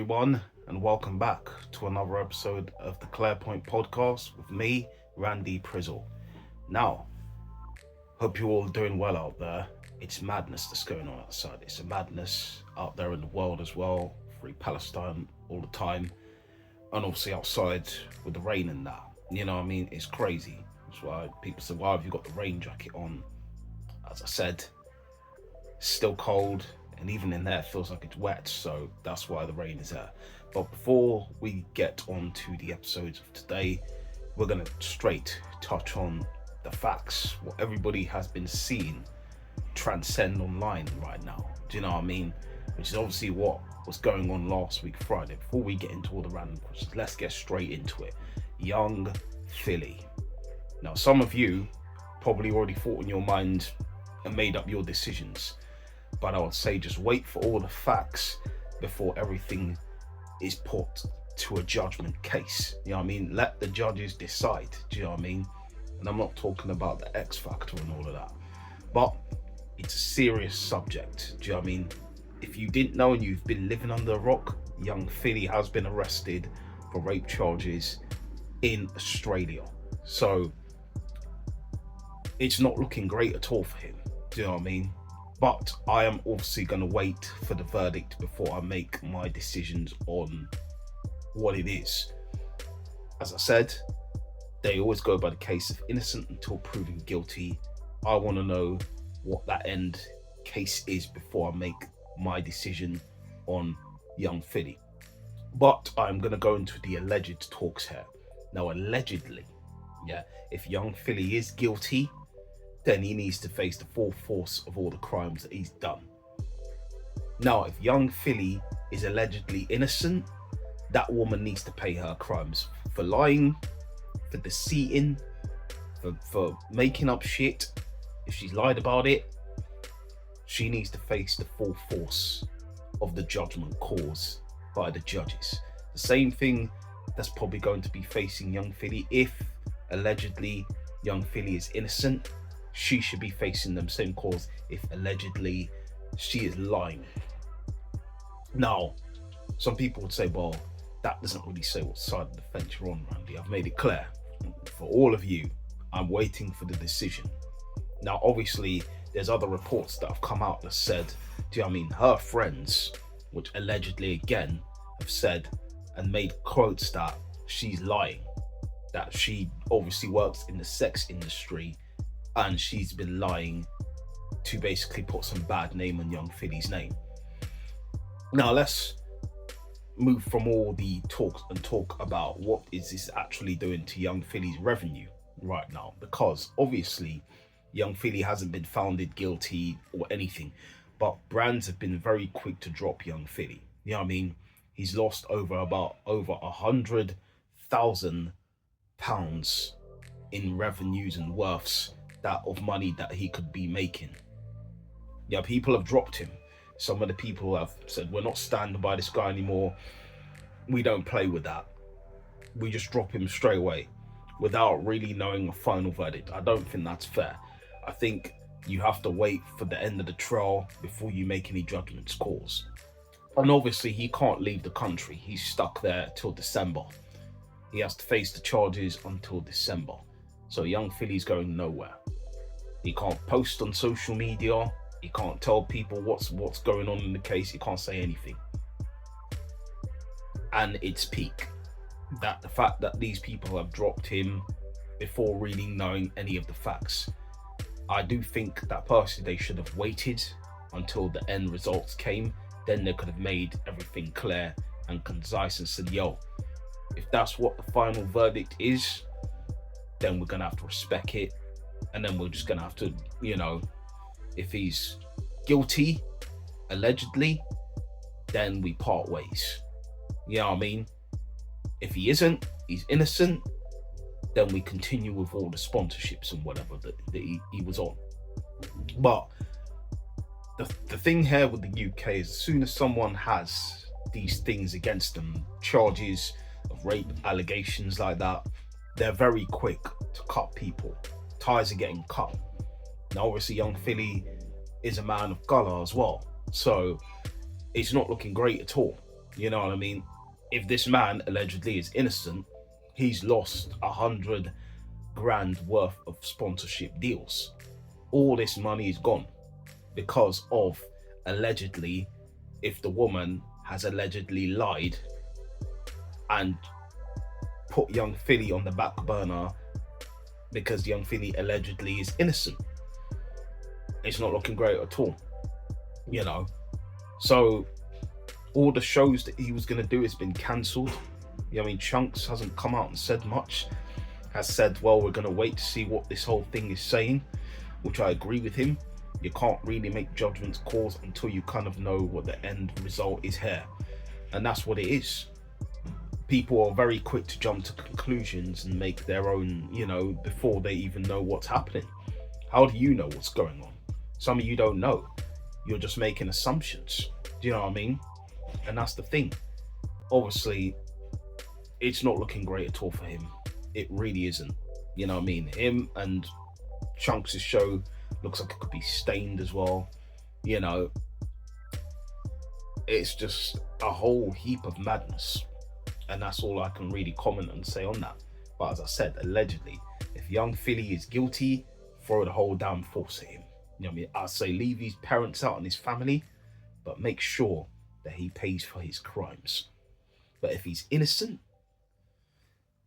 everyone, and welcome back to another episode of the Clarepoint podcast with me, Randy Prizzle. Now, hope you're all doing well out there. It's madness that's going on outside. It's a madness out there in the world as well. Free Palestine all the time, and obviously outside with the rain and that. You know what I mean? It's crazy. That's why people say, "Why have you got the rain jacket on?" As I said, it's still cold. And even in there, it feels like it's wet, so that's why the rain is there. But before we get on to the episodes of today, we're going to straight touch on the facts, what everybody has been seeing transcend online right now. Do you know what I mean? Which is obviously what was going on last week, Friday. Before we get into all the random questions, let's get straight into it. Young Philly. Now, some of you probably already thought in your mind and made up your decisions. But I would say just wait for all the facts before everything is put to a judgment case. You know what I mean? Let the judges decide. Do you know what I mean? And I'm not talking about the X Factor and all of that. But it's a serious subject. Do you know what I mean? If you didn't know and you've been living under a rock, young Philly has been arrested for rape charges in Australia. So it's not looking great at all for him. Do you know what I mean? But I am obviously going to wait for the verdict before I make my decisions on what it is. As I said, they always go by the case of innocent until proven guilty. I want to know what that end case is before I make my decision on young Philly. But I'm going to go into the alleged talks here. Now, allegedly, if young Philly is guilty, then he needs to face the full force of all the crimes that he's done. Now, if young Philly is allegedly innocent, that woman needs to pay her crimes for lying, for deceiving, for making up shit. If she's lied about it, she needs to face the full force of the judgment caused by the judges. The same thing that's probably going to be facing young Philly if allegedly young Philly is innocent. She should be facing the same cause if allegedly she is lying. Now, some people would say, well, that doesn't really say what side of the fence you're on, Randy. I've made it clear. For all of you, I'm waiting for the decision. Now, obviously, there's other reports that have come out that said, do you know what I mean, her friends, which allegedly again have said and made quotes that she's lying, that she obviously works in the sex industry and she's been lying to basically put some bad name on young Philly's name. Now let's move from all the talks and talk about what is this actually doing to young Philly's revenue right now, because obviously young Philly hasn't been found guilty or anything, but brands have been very quick to drop young Philly. You know what I mean? He's lost over £100,000 in revenues and worths of money that he could be making. Yeah, people have dropped him. Some of the people have said, we're not standing by this guy anymore. We don't play with that. We just drop him straight away without really knowing a final verdict. I don't think that's fair. I think you have to wait for the end of the trial before you make any judgments calls. And obviously he can't leave the country. He's stuck there till December. He has to face the charges until December. So young Philly's going nowhere. He can't post on social media. He can't tell people what's going on in the case. He can't say anything. And it's peak. That the fact that these people have dropped him before really knowing any of the facts. I do think that personally they should have waited until the end results came. Then they could have made everything clear and concise and said, yo, if that's what the final verdict is, then we're going to have to respect it. And then we're just going to have to, if he's guilty, allegedly, then we part ways. You know what I mean? If he isn't, he's innocent, then we continue with all the sponsorships and whatever that he was on. But the thing here with the UK is as soon as someone has these things against them, charges of rape, allegations like that, they're very quick to cut people. Ties are getting cut. Now, obviously, young Philly is a man of colour as well. So it's not looking great at all. You know what I mean? If this man allegedly is innocent, he's lost 100 grand worth of sponsorship deals. All this money is gone because of allegedly, if the woman has allegedly lied and put young Philly on the back burner because young Philly allegedly is innocent. It's not looking great at all, you know. So all the shows that he was going to do has been cancelled. You know, I mean, Chunks hasn't come out and said much. Has said, well, we're going to wait to see what this whole thing is saying, which I agree with him. You can't really make judgment calls until you kind of know what the end result is here. And that's what it is. People are very quick to jump to conclusions and make their own, you know, before they even know what's happening. How do you know what's going on? Some of you don't know. You're just making assumptions. Do you know what I mean? And that's the thing. Obviously, it's not looking great at all for him. It really isn't. You know what I mean? Him and Chunks' show looks like it could be stained as well. You know, it's just a whole heap of madness. And that's all I can really comment and say on that. But as I said, allegedly, if young Philly is guilty, throw the whole damn force at him. You know what I mean? I say leave his parents out and his family, but make sure that he pays for his crimes. But if he's innocent,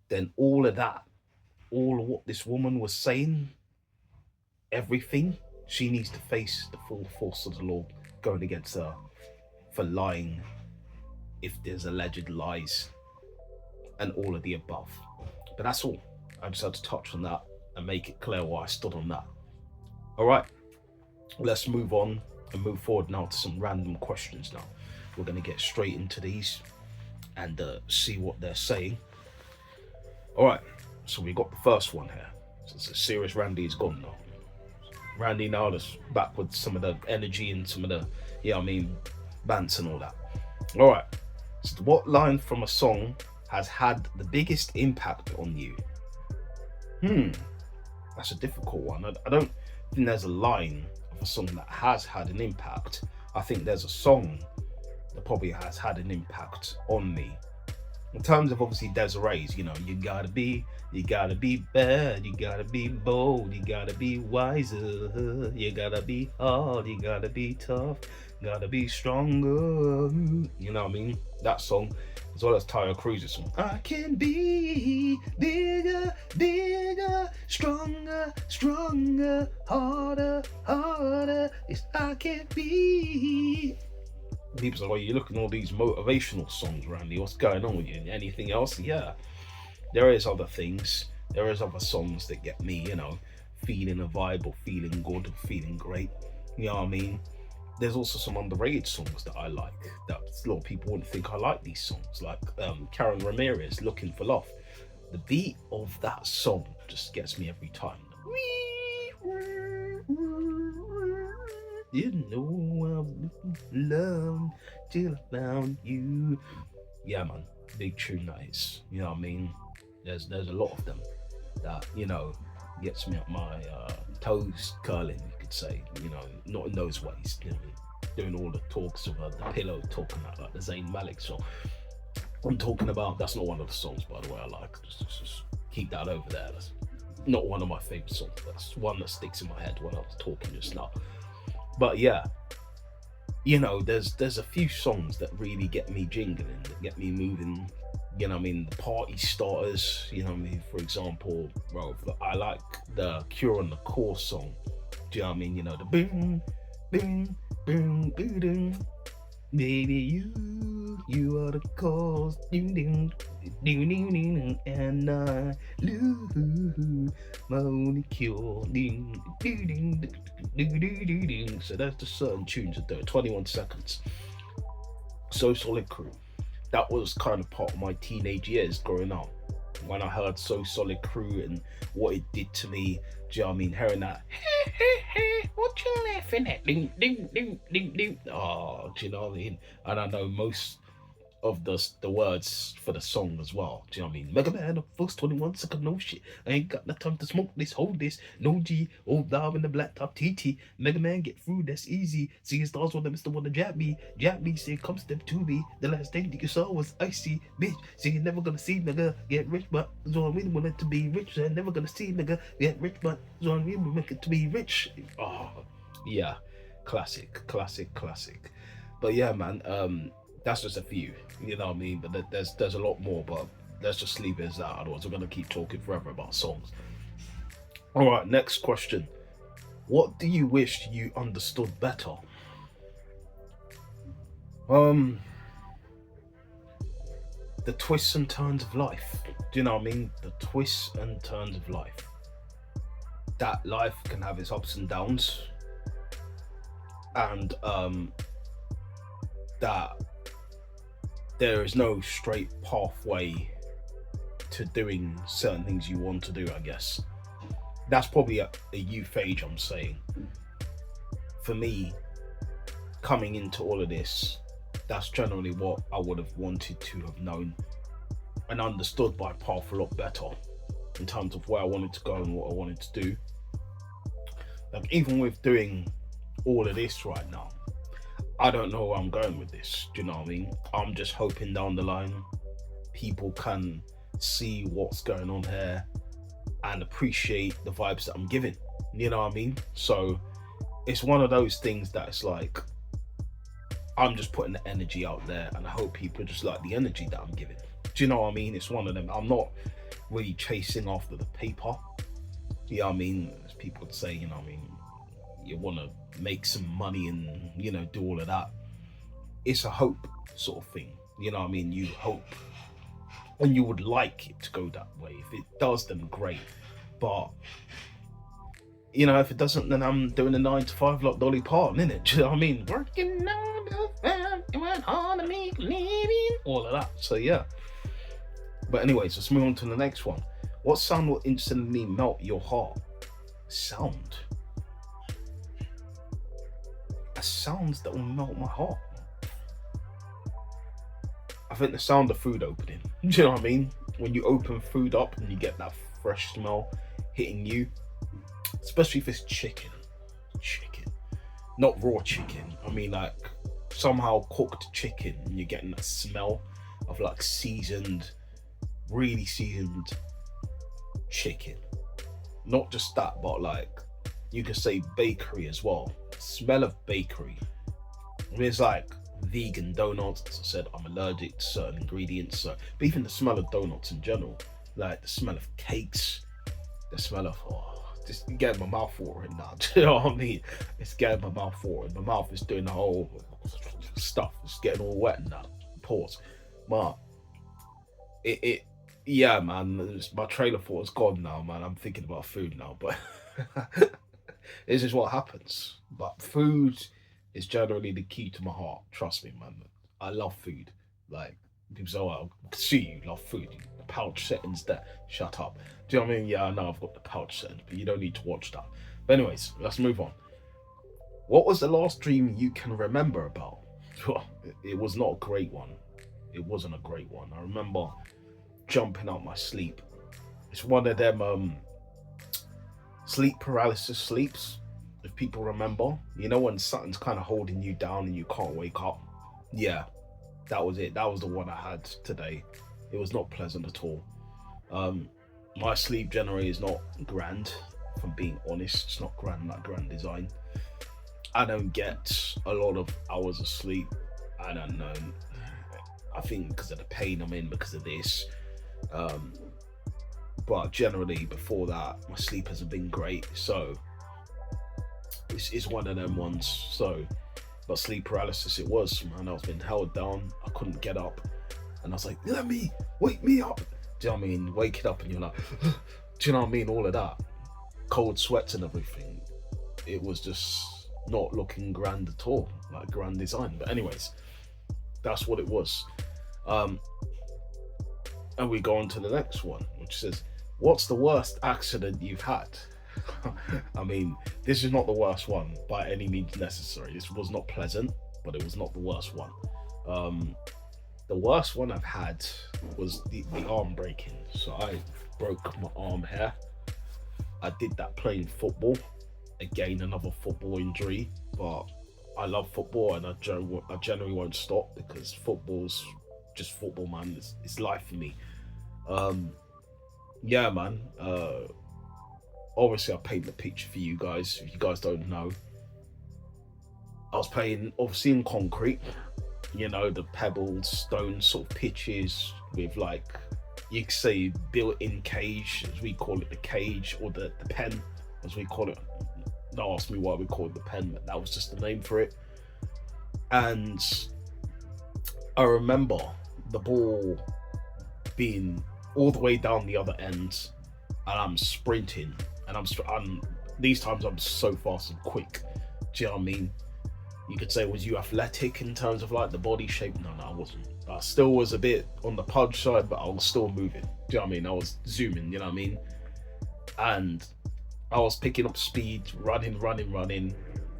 then all of that, all of what this woman was saying, everything, she needs to face the full force of the law going against her for lying, if there's alleged lies, and all of the above. But that's all. I just had to touch on that and make it clear why I stood on that. All right, let's move on and move forward now to some random questions now. We're going to get straight into these and see what they're saying. All right, so we got the first one here. So it's a serious Randy is gone now. Randy now is back with some of the energy and some of the, yeah, I mean, bants and all that. All right, so what line from a song has had the biggest impact on you? That's a difficult one. I don't think there's a line of a song that has had an impact. I think there's a song that probably has had an impact on me. In terms of obviously Desiree's, you know, you gotta be bad, you gotta be bold, you gotta be wiser, you gotta be hard, you gotta be tough, gotta be stronger. You know what I mean? That song, as well as Tyler Cruz's song. I can be bigger, bigger, stronger, stronger, harder, harder. Yes, I can be. People say, well, you're looking at all these motivational songs, Randy. What's going on with you? Anything else? Yeah, there is other things. There is other songs that get me, you know, feeling a vibe or feeling good or feeling great. You know what I mean? There's also some underrated songs that I like that a lot of people wouldn't think I like these songs, like Karen Ramirez, Looking for Love. The beat of that song just gets me every time. You know I'm love till I found you. Yeah, man, big tune that is. You know what I mean? There's a lot of them that, you know, gets me up my toes curling, you could say. You know, not in those ways. You know, doing all the talks of the pillow talking about like the Zayn Malik song. I'm talking about, that's not one of the songs, by the way, I like. Just keep that over there. That's not one of my favorite songs. That's one that sticks in my head when I was talking just now. But yeah, you know, there's a few songs that really get me jingling, that get me moving. You know what I mean? The party starters, you know what I mean? For example, bro, I like the Cure and the Core song. Do you know what I mean? You know, the boom, boom, boom, boom, boom. Baby, you are the cause, ding, ding, ding, ding, ding, and I lose my only cure, ding, ding, ding, ding, ding, ding, ding. So that's the certain tunes that do 21 seconds. So Solid Crew. That was kind of part of my teenage years growing up. When I heard So Solid Crew and what it did to me, do you know what I mean? Hearing that, hey, hey, hey, what you laughing at? Ding, ding, ding, ding, ding. Oh, do you know what I mean? And I know most of the words for the song as well. Do you know what I mean? Mega Man, the first 21 second, no shit. I ain't got no time to smoke this, hold this. No G, old dog in the black top TT. Mega Man, get through, that's easy. See stars when the Mr. wanna jab me. Jab me, say come step to me. The last thing that you saw was icy, bitch. See you're never gonna see nigga get rich, but so I really want it to be rich. I'm never gonna see nigga get rich, but so I really want it to be rich. Oh, yeah. Classic. But yeah, man, that's just a few, you know what I mean? But there's a lot more, but let's just leave it as that. Otherwise, we're gonna keep talking forever about songs. All right, next question. What do you wish you understood better? The twists and turns of life. Do you know what I mean? The twists and turns of life. That life can have its ups and downs, and that there is no straight pathway to doing certain things you want to do, I guess. That's probably a youth age, I'm saying. For me, coming into all of this, that's generally what I would have wanted to have known and understood my path a lot better in terms of where I wanted to go and what I wanted to do. Like, even with doing all of this right now, I don't know where I'm going with this. Do you know what I mean? I'm just hoping down the line people can see what's going on here and appreciate the vibes that I'm giving. You know what I mean? So it's one of those things that it's like, I'm just putting the energy out there and I hope people just like the energy that I'm giving. Do you know what I mean? It's one of them. I'm not really chasing after the paper. You know what I mean? As people would say, you know what I mean? You want to make some money and, you know, do all of that. It's a hope sort of thing. You know what I mean? You hope and you would like it to go that way. If it does, then great. But, you know, if it doesn't, then I'm doing a 9 to 5 like Dolly Parton, innit? Do you know what I mean? Working on the farm, it went hard to make a living. All of that. So, yeah. But anyways, let's move on to the next one. What sound will instantly melt your heart? Sound. A sound that will melt my heart. I think the sound of food opening. Do you know what I mean? When you open food up and you get that fresh smell hitting you, especially if it's chicken, not raw chicken. I mean, like somehow cooked chicken, and you're getting that smell of like seasoned, really seasoned chicken. Not just that, but like you could say bakery as well. Smell of bakery. I mean, it's like vegan donuts. As I said, I'm allergic to certain ingredients, so but even the smell of donuts in general, like the smell of cakes, the smell of just getting my mouth watering now. Do you know what I mean? It's getting my mouth watering. My mouth is doing the whole stuff. It's getting all wet now. Pause. Man, yeah, man. My trailer thought is gone now, man. I'm thinking about food now, but this is what happens. But food is generally the key to my heart. Trust me, man. I love food. Like, people say, oh, I see you love food. The pouch settings there. Shut up. Do you know what I mean? Yeah, I know I've got the pouch settings, but you don't need to watch that. But anyways, let's move on. What was the last dream you can remember about? It was not a great one. It wasn't a great one. I remember jumping out my sleep. It's one of them sleep paralysis sleeps, if people remember. You know when something's kind of holding you down and you can't wake up? Yeah, that was it. That was the one I had today. It was not pleasant at all. My sleep generally is not grand, if I'm being honest. It's not grand, like grand design. I don't get a lot of hours of sleep. I don't know. I think because of the pain I'm in, because of this. But generally, before that, my sleep hasn't been great. So it's one of them ones. So, but sleep paralysis, it was, man. I was being held down. I couldn't get up, and I was like, wake me up. Do you know what I mean? Wake it up, and you're like, do you know what I mean? All of that, cold sweats and everything. It was just not looking grand at all, like grand design. But anyways, that's what it was. And we go on to the next one, which says, what's the worst accident you've had? I mean, this is not the worst one by any means necessary. This was not pleasant, but it was not the worst one. The worst one I've had was the arm breaking. So I broke my arm here. I did that playing football. Again, another football injury, but I love football and I generally won't stop because football's just football, man. It's life for me. Um, yeah, man. Obviously, I paint the picture for you guys. If you guys don't know, I was playing obviously in concrete. You know, the pebbles, stone sort of pitches with like you could say built-in cage, as we call it, the cage, or the pen, as we call it. Don't ask me why we call it the pen, but that was just the name for it. And I remember the ball being all the way down the other end, and I'm sprinting, and I'm these times I'm so fast and quick. Do you know what I mean? You could say, was you athletic in terms of like the body shape? No, I wasn't. I still was a bit on the pudge side, but I was still moving. Do you know what I mean? I was zooming, you know what I mean? And I was picking up speed, running.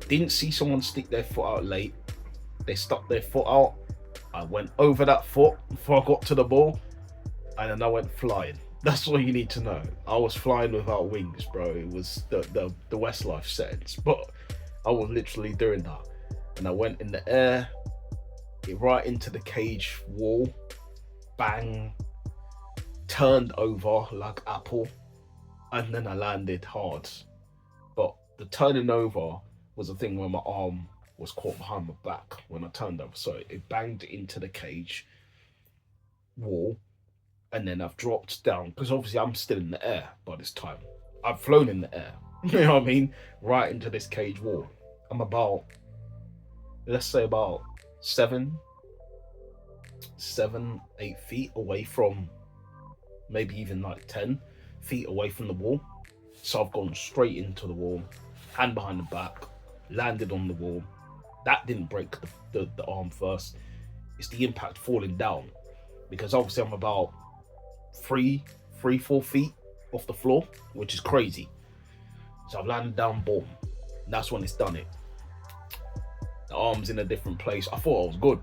Didn't see someone stick their foot out late. They stuck their foot out. I went over that foot before I got to the ball, and then I went flying. That's all you need to know. I was flying without wings, bro. It was the Westlife settings, but I was literally doing that. And I went in the air, right into the cage wall, bang, turned over like Apple, and then I landed hard. But the turning over was a thing where my arm was caught behind my back when I turned over. So it banged into the cage wall, and then I've dropped down, because obviously I'm still in the air by this time. I've flown in the air, you know what I mean? Right into this cage wall. I'm about, let's say about 7, 8 feet away from, maybe even like 10 feet away from the wall. So I've gone straight into the wall, hand behind the back, landed on the wall. That didn't break the arm first. It's the impact falling down, because obviously I'm about 4 feet off the floor, which is crazy. So I've landed down, boom. And that's when it's done it. The arm's in a different place. I thought I was good.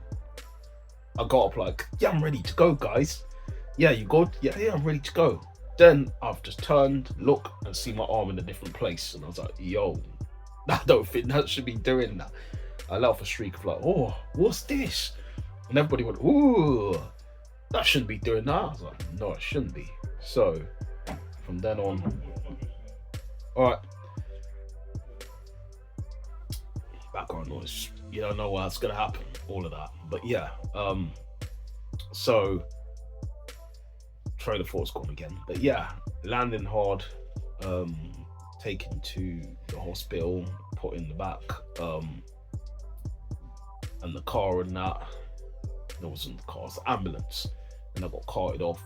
I got up like, yeah, I'm ready to go, guys. Yeah, you good? Yeah, I'm ready to go. Then I've just turned, look, and see my arm in a different place. And I was like, yo, I don't think that should be doing that. I let off a shriek of like, oh, what's this? And everybody went, ooh, that shouldn't be doing that. I was like, no, it shouldn't be. So from then on, all right. Background noise. You don't know what's gonna happen. All of that. But yeah. So train of thought's gone again. But yeah, landing hard. Taken to the hospital, put in the back. And the car and that. It wasn't the car, it was the ambulance. And I got carted off.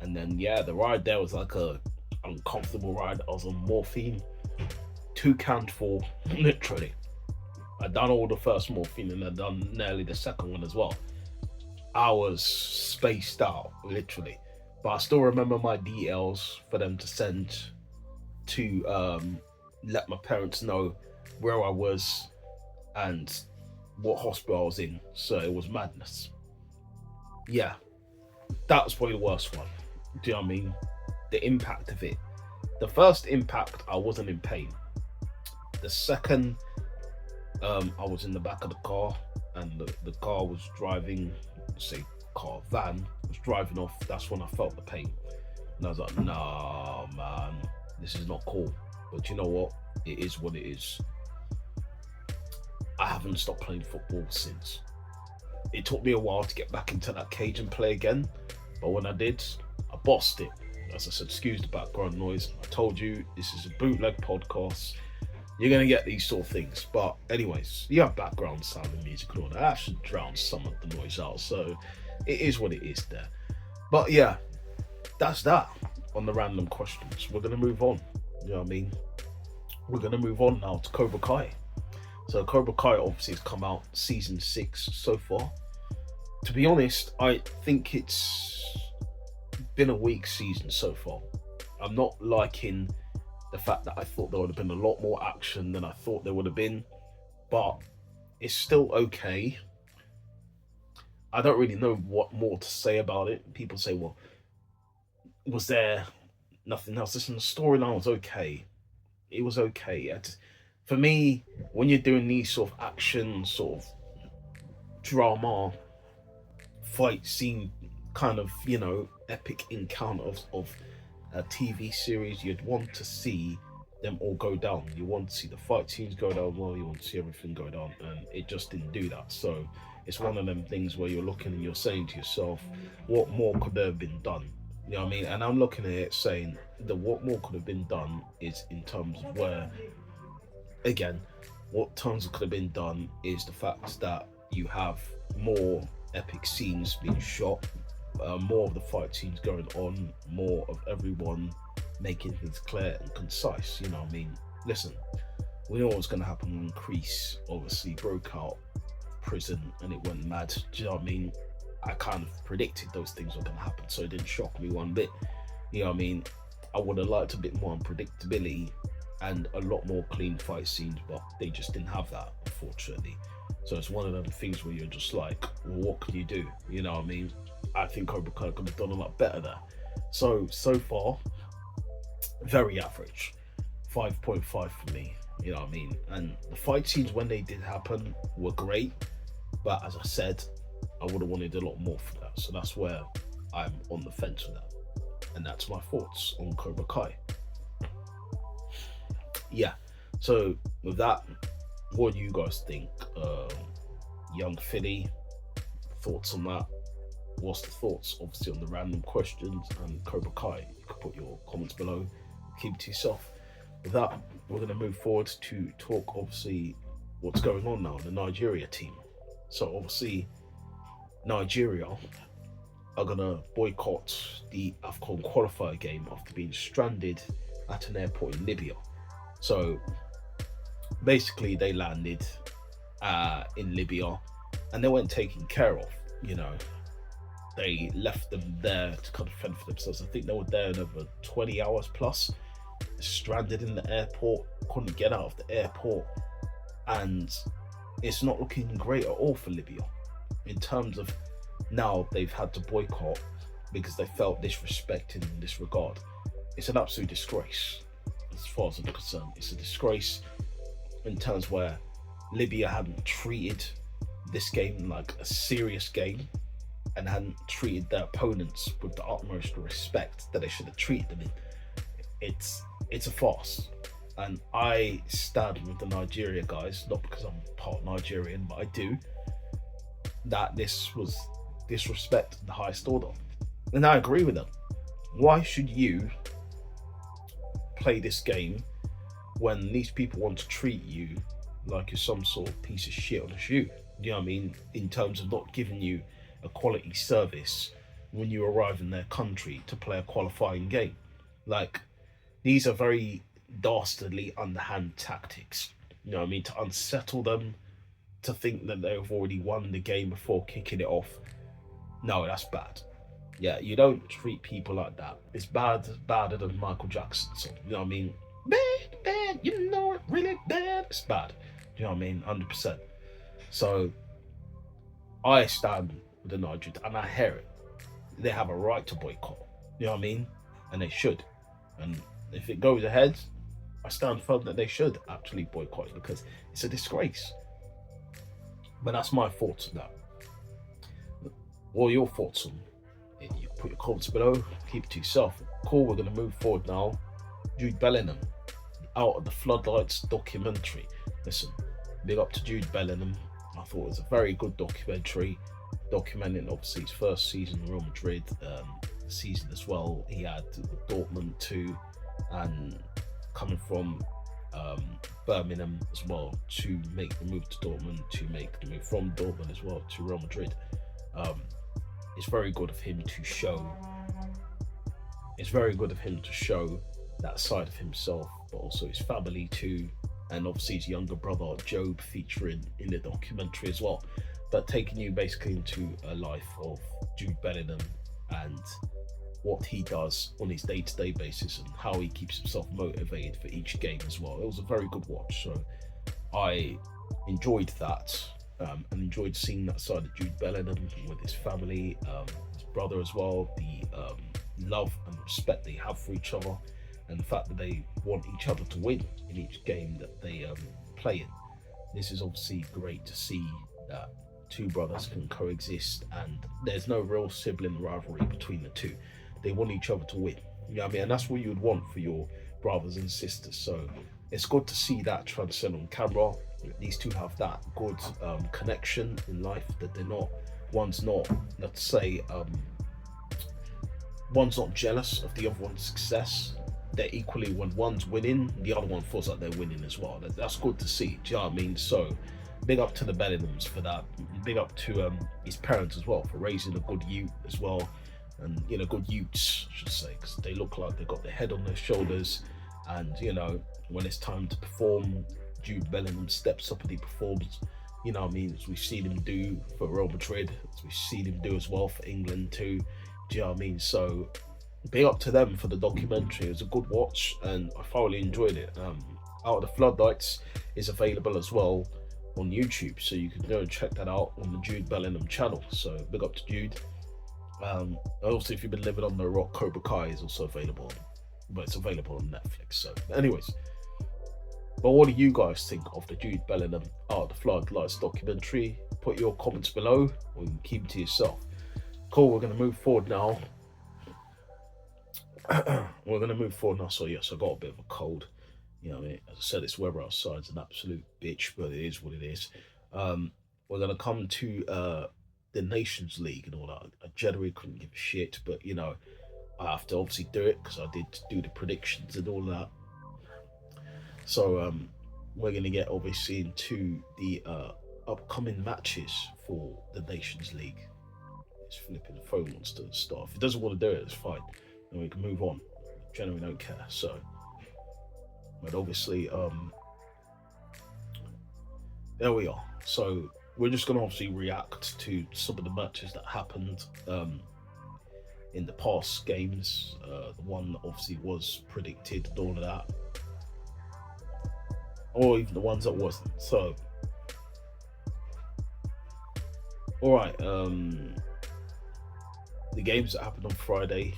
And then yeah, the ride there was like a uncomfortable ride. I was on morphine, 2 cans full, literally. I'd done all the first morphine and I'd done nearly the second one as well. I was spaced out, literally. But I still remember my details for them to send to let my parents know where I was and what hospital I was in. So it was madness. Yeah, that was probably the worst one. Do you know what I mean? The impact of it. The first impact, I wasn't in pain. The second, I was in the back of the car, and the car was driving, van was driving off. That's when I felt the pain. And I was like, nah, man, this is not cool. But you know what? It is what it is. I haven't stopped playing football since. It took me a while to get back into that cage and play again. But when I did, I bossed it. As I said, excuse the background noise. I told you, this is a bootleg podcast. You're going to get these sort of things. But anyways, you have background sound and music and all that. I should drown some of the noise out. So it is what it is there. But yeah, that's that on the random questions. We're going to move on. You know what I mean? We're going to move on now to Cobra Kai. So Cobra Kai obviously has come out season 6 so far. To be honest, I think it's been a weak season so far. I'm not liking the fact that I thought there would have been a lot more action than I thought there would have been, but it's still okay. I don't really know what more to say about it. People say, well, was there nothing else? Listen, the storyline was okay. It was okay. For me, when you're doing these sort of action, sort of drama, fight scene, kind of, epic encounter of a TV series, you'd want to see them all go down. You want to see the fight scenes go down well, you want to see everything go down, and it just didn't do that. So it's one of them things where you're looking and you're saying to yourself, what more could there have been done? You know what I mean? And I'm looking at it saying that what more could have been done is in terms of where, again, what tons could have been done is the fact that you have more epic scenes being shot, more of the fight scenes going on, more of everyone making things clear and concise. You know what I mean? Listen, we know what's going to happen when Kreese obviously broke out prison and it went mad. Do you know what I mean? I kind of predicted those things were going to happen, so it didn't shock me one bit. You know what I mean? I would have liked a bit more unpredictability and a lot more clean fight scenes, but they just didn't have that, unfortunately. So it's one of them things where you're just like, well, what can you do? You know what I mean? I think Cobra Kai could have done a lot better there. So far, very average. 5.5 for me, you know what I mean? And the fight scenes, when they did happen, were great. But as I said, I would have wanted a lot more for that. So that's where I'm on the fence with that. And that's my thoughts on Cobra Kai. Yeah, so with that, what do you guys think? Young Philly, thoughts on that? What's the thoughts, obviously, on the random questions and Cobra Kai? You can put your comments below, keep it to yourself. With that, we're going to move forward to talk, obviously, what's going on now in the Nigeria team. So obviously, Nigeria are going to boycott the AFCON qualifier game after being stranded at an airport in Libya. So basically they landed in Libya and they weren't taken care of. They left them there to kind of fend for themselves. I think they were there in over 20 hours plus, stranded in the airport, couldn't get out of the airport, and it's not looking great at all for Libya in terms of now they've had to boycott because they felt disrespected in this regard. It's an absolute disgrace. As far as I'm concerned, it's a disgrace in terms where Libya hadn't treated this game like a serious game and hadn't treated their opponents with the utmost respect that they should have treated them in. It's a farce, and I stand with the Nigeria guys, not because I'm part Nigerian, but I do, that this was disrespect at the highest order, and I agree with them. Why should you play this game when these people want to treat you like you're some sort of piece of shit on a shoe? You know what I mean? In terms of not giving you a quality service when you arrive in their country to play a qualifying game. Like, these are very dastardly, underhand tactics. You know what I mean? To unsettle them, to think that they've already won the game before kicking it off. No, that's bad. Yeah, you don't treat people like that. It's badder than Michael Jackson. So, you know what I mean? Bad, you know it, really bad. It's bad. You know what I mean? 100%. So, I stand with the Nigerians, and I hear it. They have a right to boycott. You know what I mean? And they should. And if it goes ahead, I stand firm that they should actually boycott it because it's a disgrace. But that's my thoughts on that. What are your thoughts on it? You put your comments below, keep it to yourself. Cool, we're going to move forward now. Jude Bellingham, Out of the Floodlights documentary. Listen, big up to Jude Bellingham. I thought it was a very good documentary, documenting obviously his first season in Real Madrid, season as well. He had Dortmund too, and coming from Birmingham as well to make the move to Dortmund, to make the move from Dortmund as well to Real Madrid. It's very good of him to show. It's very good of him to show that side of himself, but also his family too, and obviously his younger brother Job featuring in the documentary as well. But taking you basically into a life of Jude Bellingham and what he does on his day-to-day basis and how he keeps himself motivated for each game as well. It was a very good watch, so I enjoyed that. and enjoyed seeing that side of Jude Bellingham with his family, his brother as well, the love and respect they have for each other, and the fact that they want each other to win in each game that they play in. This is obviously great to see that two brothers can coexist and there's no real sibling rivalry between the two. They want each other to win. You know what I mean? And that's what you would want for your brothers and sisters. So it's good to see that transcend on camera. These two have that good connection in life, that they're not, one's not, let's say, one's not jealous of the other one's success. They're equally, when one's winning, the other one feels like they're winning as well. That's good to see. Do you know what I mean? So big up to the Bellinghams for that. Big up to his parents as well for raising a good youth as well, and you know, good youths I should say, because they look like they got their head on their shoulders. And you know, when it's time to perform, Jude Bellingham steps up and he performs. You know what I mean? As we've seen him do for Real Madrid, as we've seen him do as well for England too. Do you know what I mean? So big up to them for the documentary. It was a good watch and I thoroughly enjoyed it. Out of the Floodlights is available as well on YouTube, so you can go and check that out on the Jude Bellingham channel. So big up to Jude. Also, if you've been living on the rock, Cobra Kai is also available, but it's available on Netflix. So anyways, but what do you guys think of the Jude Bellingham Out of the Floodlights documentary? Put your comments below, or you can keep it to yourself. Cool, we're going to move forward now. So yes, I got a bit of a cold. You know, as I said, this weather outside's an absolute bitch, but it is what it is. We're going to come to the Nations League and all that. I generally couldn't give a shit, but you know, I have to obviously do it because I did do the predictions and all that. So we're going to get obviously into the upcoming matches for the Nations League. It's flipping, the phone wants to start. If it doesn't want to do it, it's fine. And we can move on. Generally don't care. So, but obviously, there we are. So we're just going to obviously react to some of the matches that happened in the past games. The one that obviously was predicted and all of that, or even the ones that wasn't. So, all right. The games that happened on Friday.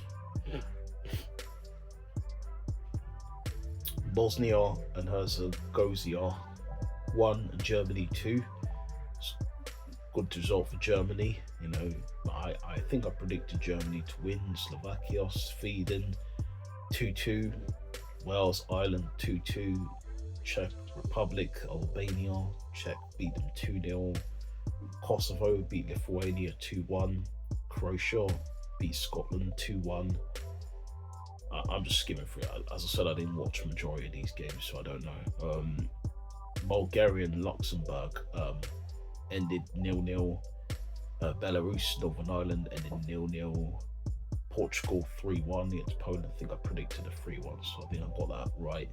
Bosnia and Herzegovina 1 and Germany 2. Good result for Germany. You know, I think I predicted Germany to win. Slovakia, Sweden 2-2. Wales, Ireland 2-2. Czech Republic, Albania. Czech beat them 2-0. Kosovo beat Lithuania 2-1. Croatia beat Scotland 2-1. I'm just skimming through it. As I said, I didn't watch a majority of these games, so I don't know. Bulgaria and Luxembourg ended 0-0. Belarus, Northern Ireland ended 0-0. Portugal 3-1 against Poland. I think I predicted a 3-1, so I think I got that right.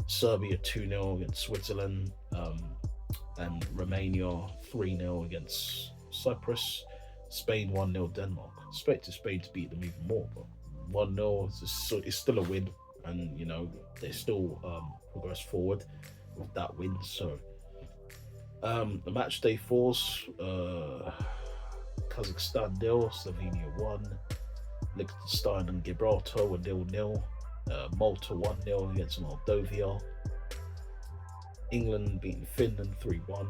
Serbia 2-0 against Switzerland. And Romania 3-0 against Cyprus. Spain 1-0 Denmark. I expected Spain to beat them even more, but 1-0 is still a win, and you know, they still progress forward with that win. So the match day fours, Kazakhstan 0, Slovenia 1, Liechtenstein and Gibraltar were 0-0, Malta 1-0 against Moldova, England beating Finland 3-1.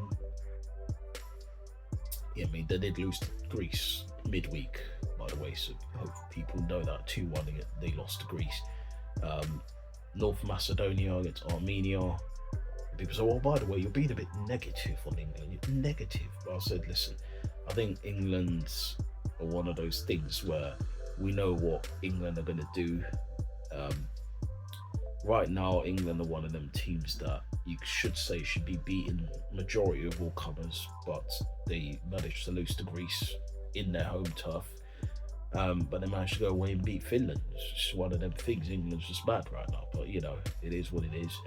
Yeah, I mean, they did lose to Greece midweek, by the way, so I hope people know that 2-1 they lost to Greece. North Macedonia against Armenia. People say, well, by the way, you're being a bit negative on England. You're negative. But I said, listen, I think England's one of those things where we know what England are going to do. Right now, England are one of them teams that you should say should be beating majority of all comers, but they managed to lose to Greece in their home turf. But they managed to go away and beat Finland. It's just one of them things. England's just bad right now, but you know, it is what it is.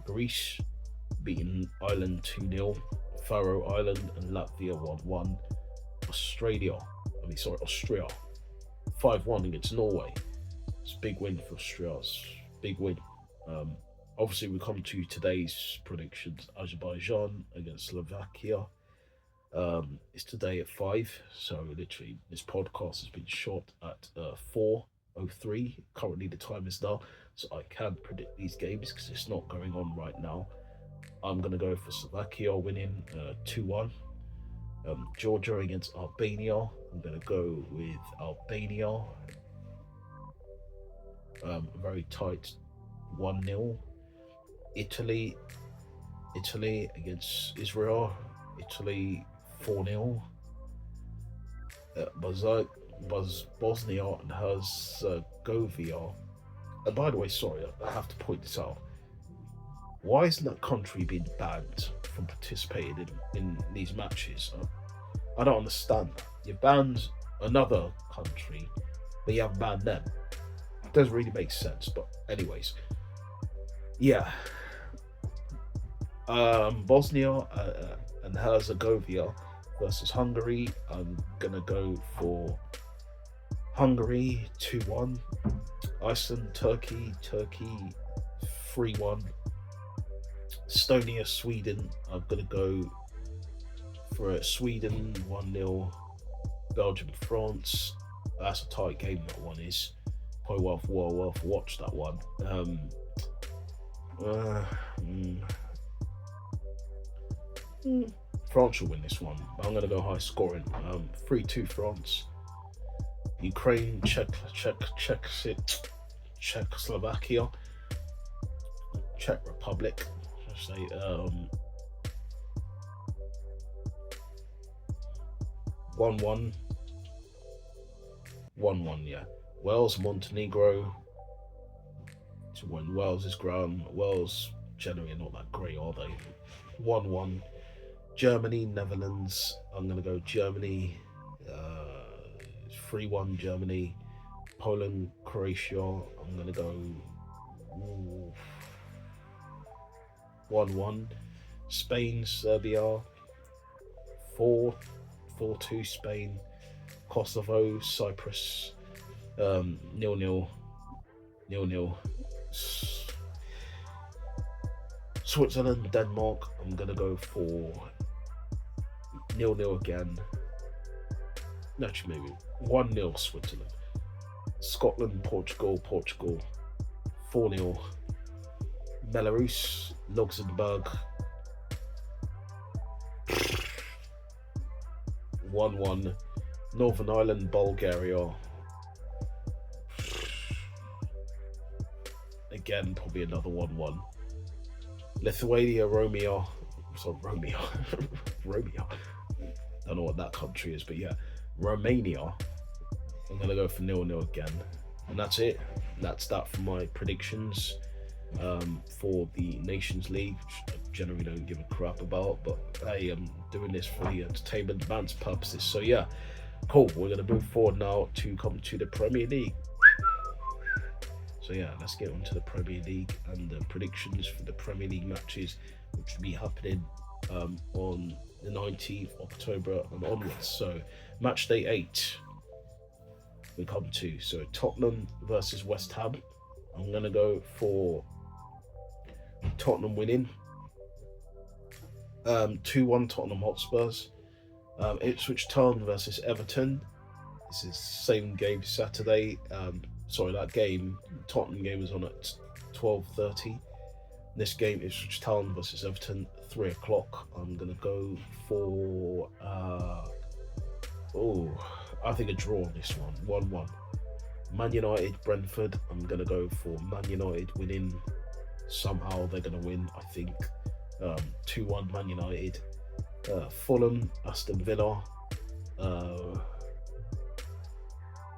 Greece beating Ireland 2-0, Faroe Island and Latvia 1-1. Austria 5-1 against Norway. It's a big win for Austria. Big win. obviously we come to today's predictions. Azerbaijan against Slovakia. It's today at 5, so literally this podcast has been shot at 4:03. Currently the time is now, so I can't predict these games because it's not going on right now. I'm gonna go for Slovakia winning 2-1. Georgia against Albania. I'm gonna go with Albania. Very tight 1-0. Italy against Israel. Italy 4-0. Bosnia and Herzegovina. And by the way, sorry, I have to point this out. Why isn't that country being banned from participating in these matches? I don't understand that. You banned another country, but you haven't banned them. It doesn't really make sense, but anyways. Yeah. Bosnia and Herzegovina versus Hungary. I'm gonna go for Hungary 2-1. Iceland, Turkey 3-1. Estonia, Sweden. I'm gonna go for Sweden 1-0. Belgium, France. That's a tight game. That one is probably well to watch that one. France will win this one. I'm going to go high scoring. 3-2 France. Ukraine, Czechoslovakia, Czech Republic. Let's say 1-1. 1-1, yeah. Wales, Montenegro. To win Wales' ground. Wales generally not that great, are they? 1-1. Germany, Netherlands. I'm going to go Germany. 3-1 Germany. Poland, Croatia. I'm going to go 1-1. Spain, Serbia. 4-2 Spain. Kosovo, Cyprus. 0-0. Switzerland, Denmark. I'm going to go for 0-0 again. Actually, maybe 1-0 Switzerland. Scotland, Portugal. 4-0. Belarus, Luxembourg. 1-1. Northern Ireland, Bulgaria. Again, probably another 1-1. Lithuania, Romania. Don't know what that country is, but yeah. Romania. I'm going to go for 0-0 again. And that's it. That's that for my predictions for the Nations League, which I generally don't give a crap about. But hey, I'm doing this for the entertainment advance purposes. So yeah, cool. We're going to move forward now to come to the Premier League. So yeah, let's get on to the Premier League and the predictions for the Premier League matches, which will be happening on the 19th October and onwards. So match day 8 we come to. So Tottenham versus West Ham. I'm going to go for Tottenham winning. 2-1 Tottenham Hotspurs. Ipswich Town versus Everton. This is same game Saturday. That game, Tottenham game is on at 12:30. This game is Ipswich Town versus Everton, 3 o'clock. I'm going to go for, I think a draw on this one, 1-1. Man United, Brentford, I'm going to go for Man United winning. Somehow they're going to win, I think. 2-1 Man United. Fulham, Aston Villa.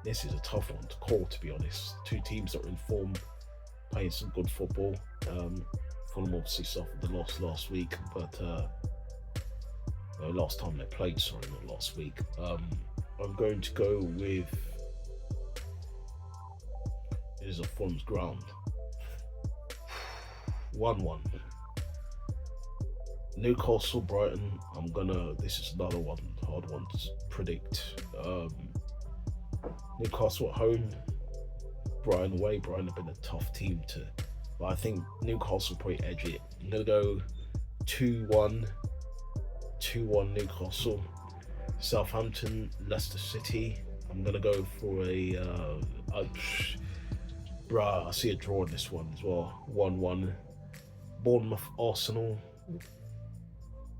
This is a tough one to call, to be honest. Two teams that are in form, playing some good football. Fulham obviously suffered the loss last week, but last time they played, sorry, not last week. I'm going to go with, it is a Fulham's ground. 1-1. Newcastle, Brighton. This is another one, hard one to predict. Newcastle at home, Brighton away. Brighton have been a tough team to, but I think Newcastle probably edge it. I'm going to go 2-1 Newcastle. Southampton, Leicester City. I'm going to go for I see a draw in this one as well. 1-1. Bournemouth, Arsenal.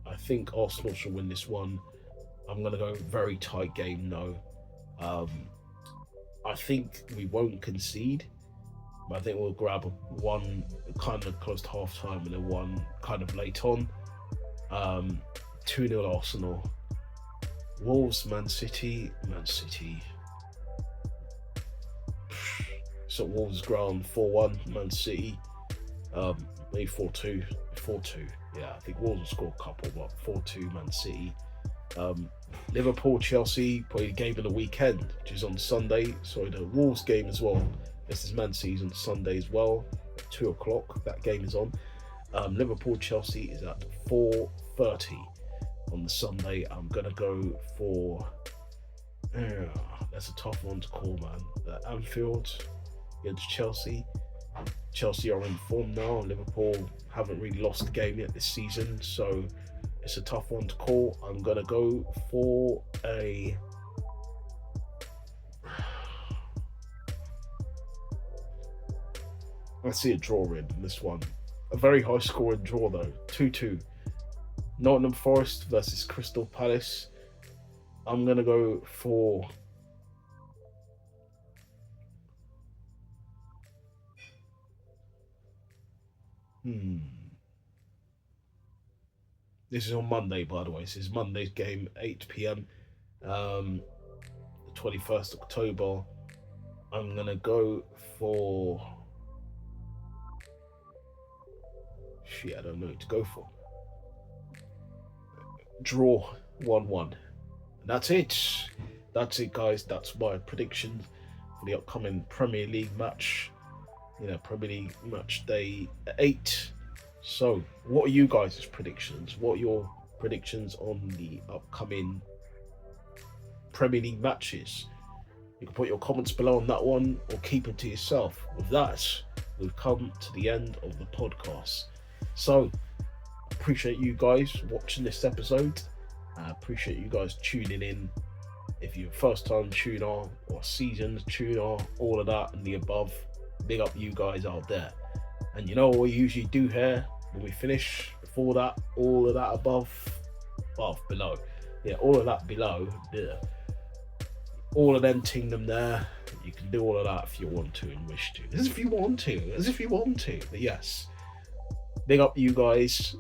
I think Arsenal should win this one. I'm going to go very tight game, no. I think we won't concede, but I think we'll grab one kind of close to half time and then one kind of late on. 2-0 Arsenal. Wolves, Man City. So Wolves ground 4-1, Man City. Maybe 4-2. Yeah, I think Wolves will score a couple, but 4-2 Man City. Liverpool, Chelsea, probably the game of the weekend, which is on Sunday. So the Wolves game as well. This is Man City's on Sunday as well. 2:00, that game is on. Liverpool, Chelsea is at 4:30 on the Sunday. I'm going to go for... that's a tough one to call, man. Anfield against Chelsea. Chelsea are in form now. Liverpool haven't really lost a game yet this season, so it's a tough one to call. I'm going to go for a... I see a draw in this one. A very high scoring draw though. 2-2. Nottingham Forest versus Crystal Palace. I'm going to go for... This is on Monday, by the way. This is Monday's game, 8 p.m. The 21st October. I'm going to go for... I don't know what to go for. Draw 1-1. And that's it. That's it, guys. That's my prediction for the upcoming Premier League match. Premier League match day 8. So, what are you guys' predictions? What are your predictions on the upcoming Premier League matches? You can put your comments below on that one or keep it to yourself. With that, we've come to the end of the podcast. So, appreciate you guys watching this episode. I appreciate you guys tuning in. If you're a first time tuner or seasoned tuner, all of that and the above, big up you guys out there. And you know what we usually do here when we finish? Before that, all of that below. Yeah, all of that below. Yeah. All of them ting them there. You can do all of that if you want to and wish to. As if you want to. But yes. Big up you guys.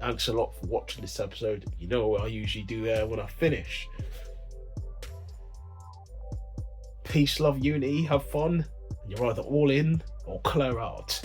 Thanks a lot for watching this episode. You know what I usually do there when I finish. Peace, love, unity, have fun. And you're either all in or clear out.